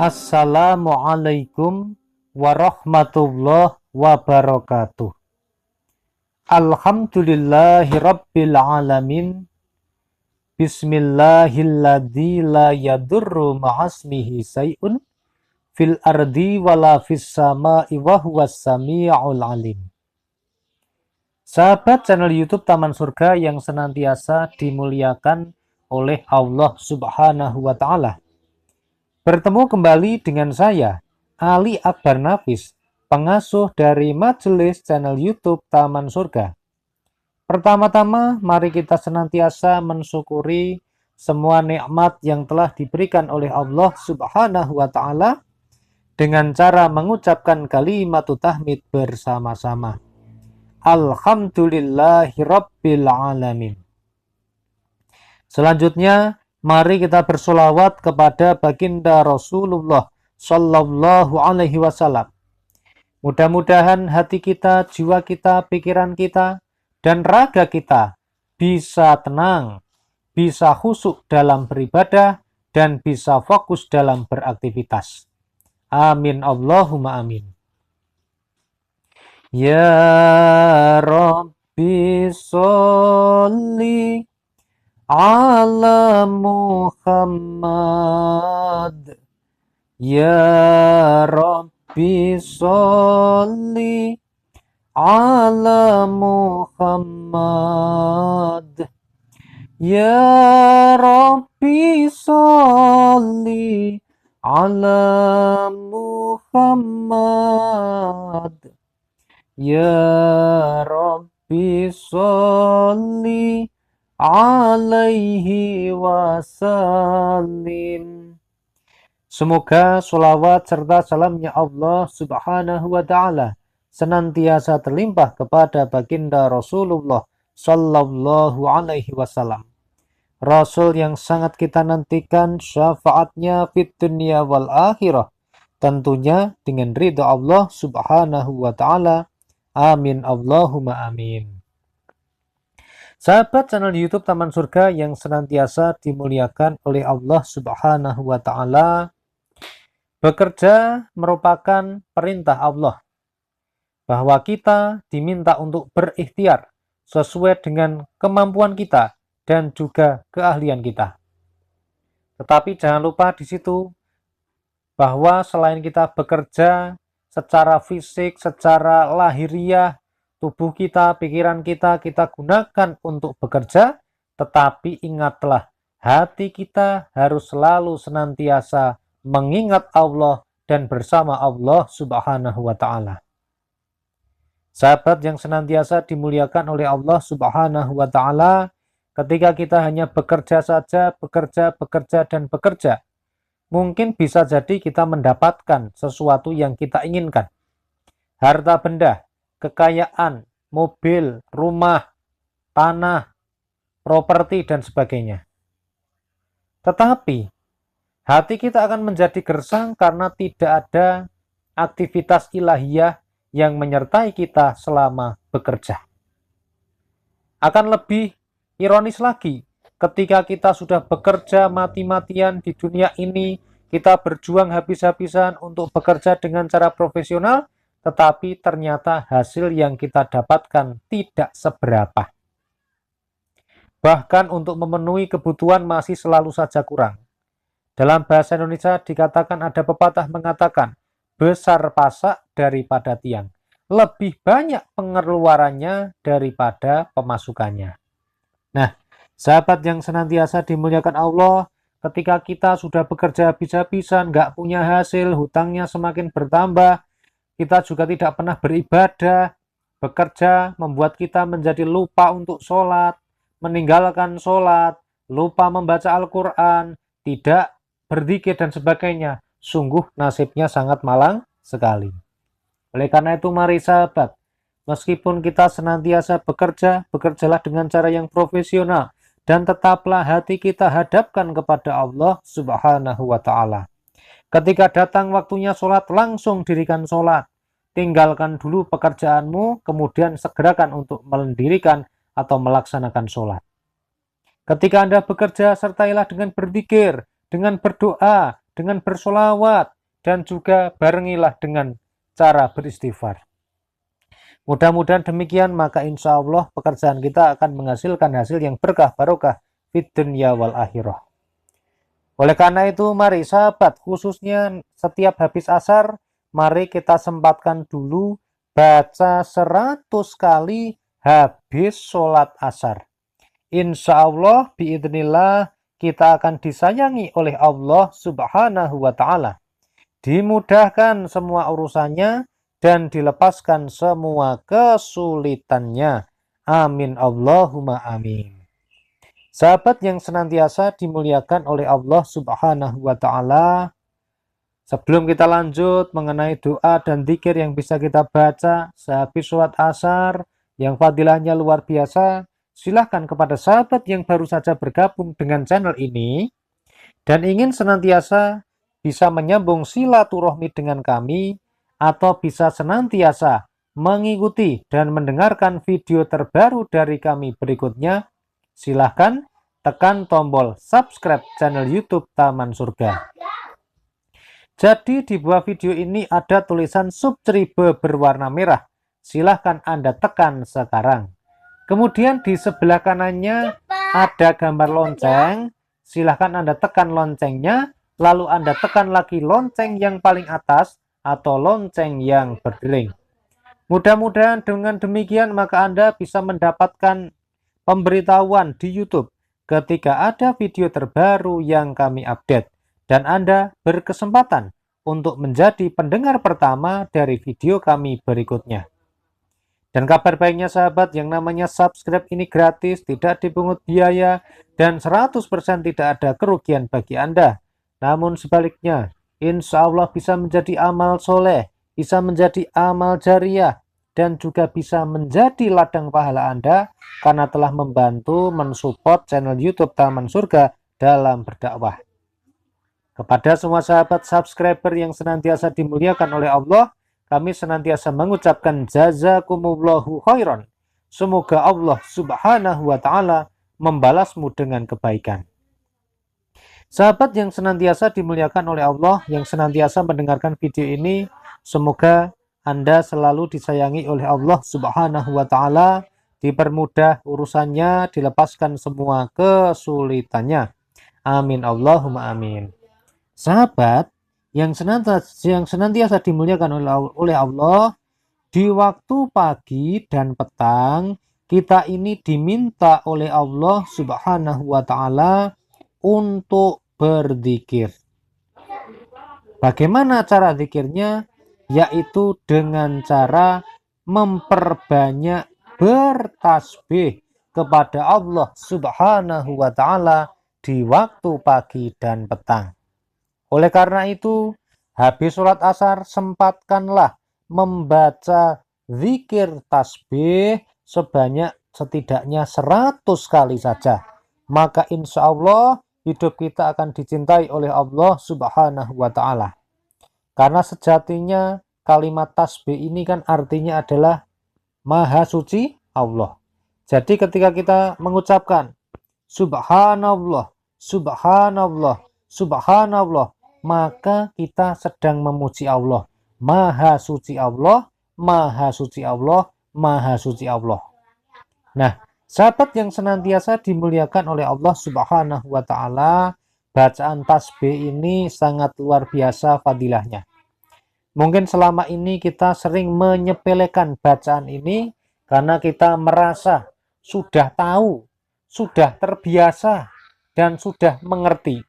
Assalamualaikum warahmatullahi wabarakatuh. Alhamdulillahi rabbil alamin. Bismillahilladzi la yadurru ma'asmihi say'un fil ardi wala fis sama'i wa huwas sami'ul alim. Sahabat channel YouTube Taman Surga yang senantiasa dimuliakan oleh Allah Subhanahu wa taala. Bertemu kembali dengan saya, Ali Akbar Nafis, pengasuh dari majelis channel YouTube Taman Surga. Pertama-tama, mari kita senantiasa mensyukuri semua nikmat yang telah diberikan oleh Allah Subhanahu wa taala dengan cara mengucapkan kalimat tahmid bersama-sama. Alhamdulillahirabbil alamin. Selanjutnya, mari kita bersolawat kepada baginda Rasulullah Sallallahu Alaihi Wasallam. Mudah-mudahan hati kita, jiwa kita, pikiran kita, dan raga kita bisa tenang, bisa khusyuk dalam beribadah, dan bisa fokus dalam beraktivitas. Amin Allahumma amin. Ya Rabbi sholli ala Muhammad, ya Rabbi sholli ala Muhammad, ya Rabbi sholli ala Muhammad, ya Rabbi sholli alaihi wasallim. Semoga sholawat serta salamnya Allah Subhanahu wa ta'ala senantiasa terlimpah kepada baginda Rasulullah Sallallahu Alaihi Wasallam, Rasul yang sangat kita nantikan syafaatnya fit dunia wal akhirah, tentunya dengan ridha Allah Subhanahu wa ta'ala. Amin Allahumma amin. Sahabat channel YouTube Taman Surga yang senantiasa dimuliakan oleh Allah Subhanahu wa taala, bekerja merupakan perintah Allah bahwa kita diminta untuk berikhtiar sesuai dengan kemampuan kita dan juga keahlian kita. Tetapi jangan lupa di situ bahwa selain kita bekerja secara fisik, secara lahiriah, tubuh kita, pikiran kita gunakan untuk bekerja, tetapi ingatlah, hati kita harus selalu senantiasa mengingat Allah dan bersama Allah Subhanahu wa ta'ala. Sahabat yang senantiasa dimuliakan oleh Allah Subhanahu wa ta'ala, ketika kita hanya bekerja saja, bekerja, dan bekerja, mungkin bisa jadi kita mendapatkan sesuatu yang kita inginkan. Harta benda, kekayaan, mobil, rumah, tanah, properti, dan sebagainya. Tetapi, hati kita akan menjadi gersang karena tidak ada aktivitas ilahiyah yang menyertai kita selama bekerja. Akan lebih ironis lagi, ketika kita sudah bekerja mati-matian di dunia ini, kita berjuang habis-habisan untuk bekerja dengan cara profesional, tetapi ternyata hasil yang kita dapatkan tidak seberapa. Bahkan untuk memenuhi kebutuhan masih selalu saja kurang. Dalam bahasa Indonesia dikatakan, ada pepatah mengatakan, besar pasak daripada tiang. Lebih banyak pengeluarannya daripada pemasukannya. Nah, sahabat yang senantiasa dimuliakan Allah, ketika kita sudah bekerja habis-habisan, nggak punya hasil, hutangnya semakin bertambah, kita juga tidak pernah beribadah, bekerja membuat kita menjadi lupa untuk sholat, meninggalkan sholat, lupa membaca Al-Quran, tidak berzikir dan sebagainya. Sungguh nasibnya sangat malang sekali. Oleh karena itu mari sahabat, meskipun kita senantiasa bekerja, bekerjalah dengan cara yang profesional, dan tetaplah hati kita hadapkan kepada Allah Subhanahu wa ta'ala. Ketika datang waktunya sholat, langsung dirikan sholat. Tinggalkan dulu pekerjaanmu, kemudian segerakan untuk mendirikan atau melaksanakan sholat. Ketika Anda bekerja, sertailah dengan berzikir, dengan berdoa, dengan bersolawat, dan juga barengilah dengan cara beristighfar. Mudah-mudahan demikian, maka insya Allah pekerjaan kita akan menghasilkan hasil yang berkah barokah fid dunya wal akhirah. Oleh karena itu, mari sahabat, khususnya setiap habis asar, mari kita sempatkan dulu baca 100 kali habis sholat asar. Insya Allah, biidznillah, kita akan disayangi oleh Allah Subhanahu wa Ta'ala. Dimudahkan semua urusannya dan dilepaskan semua kesulitannya. Amin Allahumma amin. Sahabat yang senantiasa dimuliakan oleh Allah Subhanahu wa Ta'ala, sebelum kita lanjut mengenai doa dan zikir yang bisa kita baca sehabis sholat asar yang fadilahnya luar biasa, silahkan kepada sahabat yang baru saja bergabung dengan channel ini dan ingin senantiasa bisa menyambung silaturahmi dengan kami, atau bisa senantiasa mengikuti dan mendengarkan video terbaru dari kami berikutnya, silahkan tekan tombol subscribe channel YouTube Taman Surga. Jadi di bawah video ini ada tulisan subscribe berwarna merah. Silahkan Anda tekan sekarang. Kemudian di sebelah kanannya ada gambar lonceng. Silahkan Anda tekan loncengnya, lalu Anda tekan lagi lonceng yang paling atas atau lonceng yang berdering. Mudah-mudahan dengan demikian maka Anda bisa mendapatkan pemberitahuan di YouTube ketika ada video terbaru yang kami update, dan Anda berkesempatan untuk menjadi pendengar pertama dari video kami berikutnya. Dan kabar baiknya sahabat, yang namanya subscribe ini gratis, tidak dipungut biaya, dan 100% tidak ada kerugian bagi Anda. Namun sebaliknya, insya Allah bisa menjadi amal soleh, bisa menjadi amal jariah, dan juga bisa menjadi ladang pahala Anda karena telah membantu mensupport channel YouTube Taman Surga dalam berdakwah. Kepada semua sahabat subscriber yang senantiasa dimuliakan oleh Allah, kami senantiasa mengucapkan jazakumullahu khairan. Semoga Allah Subhanahu wa Ta'ala membalasmu dengan kebaikan. Sahabat yang senantiasa dimuliakan oleh Allah, yang senantiasa mendengarkan video ini, semoga Anda selalu disayangi oleh Allah Subhanahu wa Ta'ala, dipermudah urusannya, dilepaskan semua kesulitannya. Amin Allahumma amin. Sahabat yang senantiasa dimuliakan oleh Allah, di waktu pagi dan petang, kita ini diminta oleh Allah Subhanahu wa Ta'ala untuk berzikir. Bagaimana cara zikirnya? Yaitu dengan cara memperbanyak bertasbih kepada Allah Subhanahu wa Ta'ala di waktu pagi dan petang. Oleh karena itu, habis sholat asar sempatkanlah membaca zikir tasbih sebanyak setidaknya 100 kali saja. Maka insya Allah hidup kita akan dicintai oleh Allah Subhanahu wa Ta'ala. Karena sejatinya kalimat tasbih ini kan artinya adalah Maha Suci Allah. Jadi ketika kita mengucapkan Subhanallah, Subhanallah, Subhanallah, maka kita sedang memuji Allah. Maha Suci Allah, Maha Suci Allah, Maha Suci Allah. Nah, sahabat yang senantiasa dimuliakan oleh Allah Subhanahu wa Ta'ala, bacaan tasbih ini sangat luar biasa fadilahnya. Mungkin selama ini kita sering menyepelekan bacaan ini karena kita merasa sudah tahu, sudah terbiasa, dan sudah mengerti.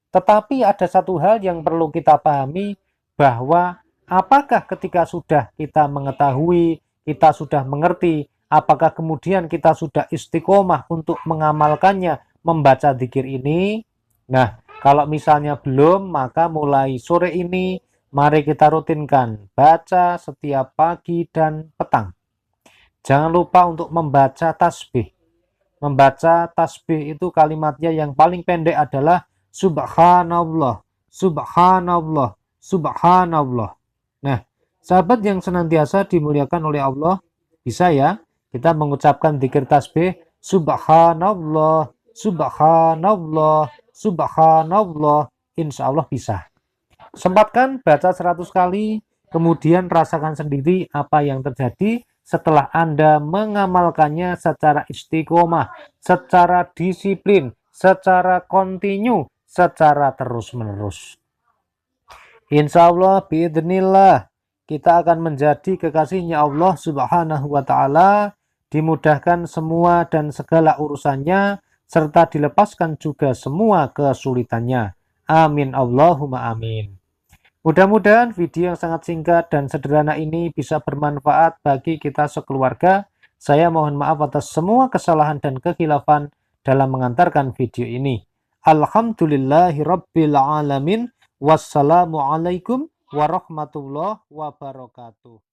Tetapi ada satu hal yang perlu kita pahami, bahwa apakah ketika sudah kita mengetahui, kita sudah mengerti, apakah kemudian kita sudah istiqomah untuk mengamalkannya, membaca zikir ini? Nah, kalau misalnya belum, maka mulai sore ini, mari kita rutinkan baca setiap pagi dan petang. Jangan lupa untuk membaca tasbih. Membaca tasbih itu kalimatnya yang paling pendek adalah Subhanallah, Subhanallah, Subhanallah. Nah, sahabat yang senantiasa dimuliakan oleh Allah, bisa ya kita mengucapkan zikir tasbih Subhanallah, Subhanallah, Subhanallah. Insya Allah bisa. Sempatkan baca 100 kali, kemudian rasakan sendiri apa yang terjadi setelah Anda mengamalkannya secara istiqomah, secara disiplin, secara kontinu, secara terus-menerus. Insya Allah, biidznillah, kita akan menjadi kekasihnya Allah Subhanahu wa Ta'ala, dimudahkan semua dan segala urusannya, serta dilepaskan juga semua kesulitannya. Amin Allahumma amin. Mudah-mudahan video yang sangat singkat dan sederhana ini bisa bermanfaat bagi kita sekeluarga. Saya mohon maaf atas semua kesalahan dan kekhilafan dalam mengantarkan video ini. Alhamdulillahirabbil alamin. Wassalamualaikum warahmatullahi wabarakatuh.